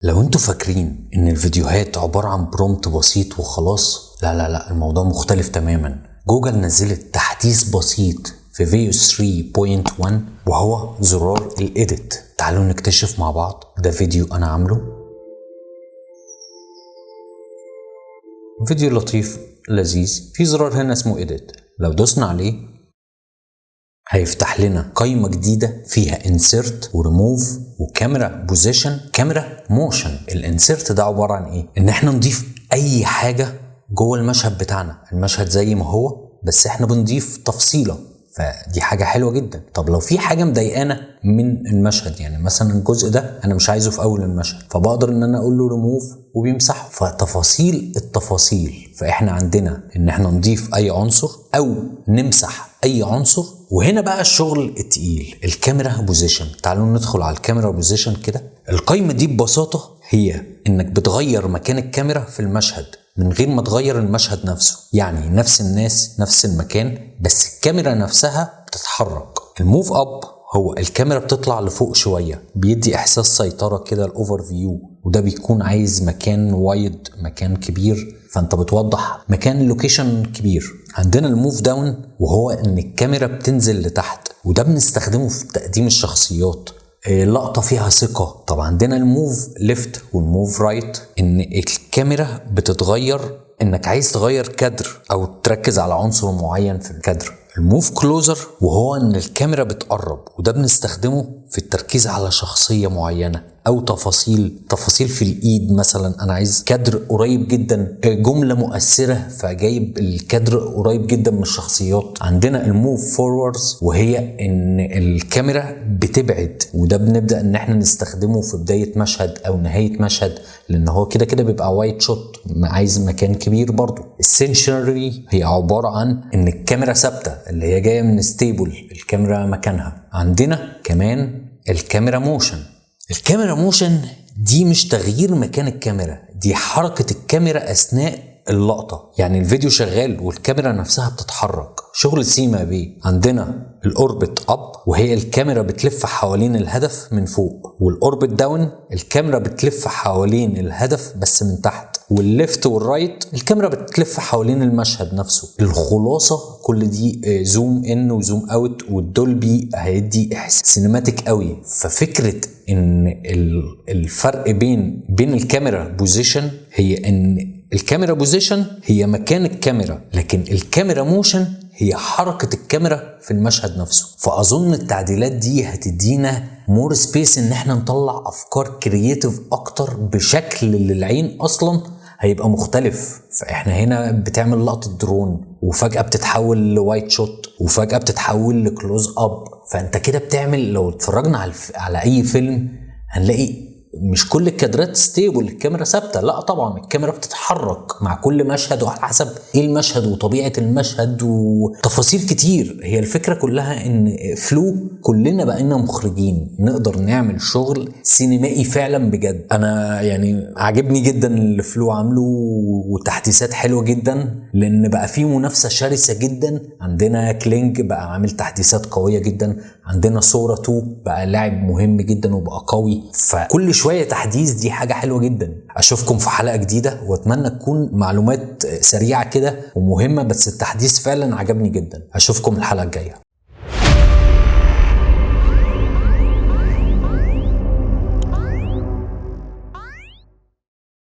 لو انتوا فاكرين ان الفيديوهات عبارة عن برومت بسيط وخلاص، لا لا لا، الموضوع مختلف تماما. جوجل نزلت تحديث بسيط في فيو 3.1 وهو زرار الإيديت. تعالوا نكتشف مع بعض. ده فيديو انا عامله، فيديو لطيف لذيذ. في زرار هنا اسمه إيديت، لو دوسنا عليه هيفتح لنا قائمة جديدة فيها انسيرت وريموف وكاميرا بوزيشن كاميرا موشن. الانسيرت ده عبارة عن ايه؟ ان احنا نضيف اي حاجة جوه المشهد بتاعنا. المشهد زي ما هو بس احنا بنضيف تفصيلة، فدي حاجة حلوة جدا. طب لو في حاجة مضايقانا من المشهد، يعني مثلا الجزء ده انا مش عايزه في اول المشهد، فبقدر ان انا اقول له ريموف وبيمسحه. فتفاصيل التفاصيل، فاحنا عندنا ان احنا نضيف اي عنصر او نمسح اي عنصر. وهنا بقى الشغل التقيل، الكاميرا بوزيشن. تعالوا ندخل على الكاميرا بوزيشن كده. القائمة دي ببساطة هي انك بتغير مكان الكاميرا في المشهد من غير ما تغير المشهد نفسه، يعني نفس الناس نفس المكان بس الكاميرا نفسها بتتحرك. الموف اب هو الكاميرا بتطلع لفوق شوية، بيدي احساس سيطرة كده، الاوفر فيو، وده بيكون عايز مكان وايد، مكان كبير، فانت بتوضح مكان لوكيشن كبير. عندنا الموف داون وهو ان الكاميرا بتنزل لتحت، وده بنستخدمه في تقديم الشخصيات، لقطة فيها ثقة. طب عندنا الموف ليفت والموف رايت، ان الكاميرا بتتغير انك عايز تغير كادر او تركز على عنصر معين في الكادر. الموف كلوزر وهو ان الكاميرا بتقرب، وده بنستخدمه في التركيز على شخصية معينة او تفاصيل في الايد. مثلا انا عايز كادر قريب جدا، جملة مؤثرة، فجايب الكادر قريب جدا من الشخصيات. عندنا الموف فوروردز وهي ان الكاميرا بتبعد، وده بنبدأ ان احنا نستخدمه في بداية مشهد او نهاية مشهد، لان هو كده كده بيبقى وايد شوت، عايز مكان كبير برضو. السنشري هي عبارة عن ان الكاميرا ثابتة، اللي هي جاية من ستيبل، الكاميرا مكانها. عندنا كمان الكاميرا موشن. الكاميرا موشن دي مش تغيير مكان الكاميرا، دي حركة الكاميرا أثناء اللقطة، يعني الفيديو شغال والكاميرا نفسها بتتحرك. شغل سيما بيه. عندنا الأوربت أب وهي الكاميرا بتلف حوالين الهدف من فوق، والأوربت داون الكاميرا بتلف حوالين الهدف بس من تحت، والليفت والرايت الكاميرا بتلف حوالين المشهد نفسه. الخلاصة كل دي زوم ان وزوم اوت، والدولبي هيدي احساس سينماتيك قوي. ففكرة ان الفرق بين الكاميرا بوزيشن هي ان الكاميرا بوزيشن هي مكان الكاميرا، لكن الكاميرا موشن هي حركة الكاميرا في المشهد نفسه. فأظن التعديلات دي هتدينا مور سبيس ان احنا نطلع افكار كرياتيف اكتر بشكل للعين اصلا هيبقى مختلف. فاحنا هنا بتعمل لقطة درون وفجأة بتتحول لوايت شوت وفجأة بتتحول لكلوز اب. فانت كده بتعمل، لو اتفرجنا على اي فيلم هنلاقي مش كل الكادرات ستيبل، الكاميرا ثابته. لا طبعا الكاميرا بتتحرك مع كل مشهد وعلى حسب ايه المشهد وطبيعه المشهد وتفاصيل كتير. هي الفكره كلها ان فلو كلنا بقينا مخرجين نقدر نعمل شغل سينمائي فعلا بجد. انا يعني عجبني جدا اللي فلو عامله، وتحديثات حلوه جدا، لان بقى في منافسه شرسه جدا. عندنا كلينج بقى عامل تحديثات قويه جدا، عندنا صورة 2 بقى لاعب مهم جدا وبقى قوي. فكل شوية تحديث، دي حاجة حلوة جدا. أشوفكم في حلقة جديدة، وأتمنى تكون معلومات سريعة كده ومهمة، بس التحديث فعلا عجبني جدا. أشوفكم الحلقة الجاية.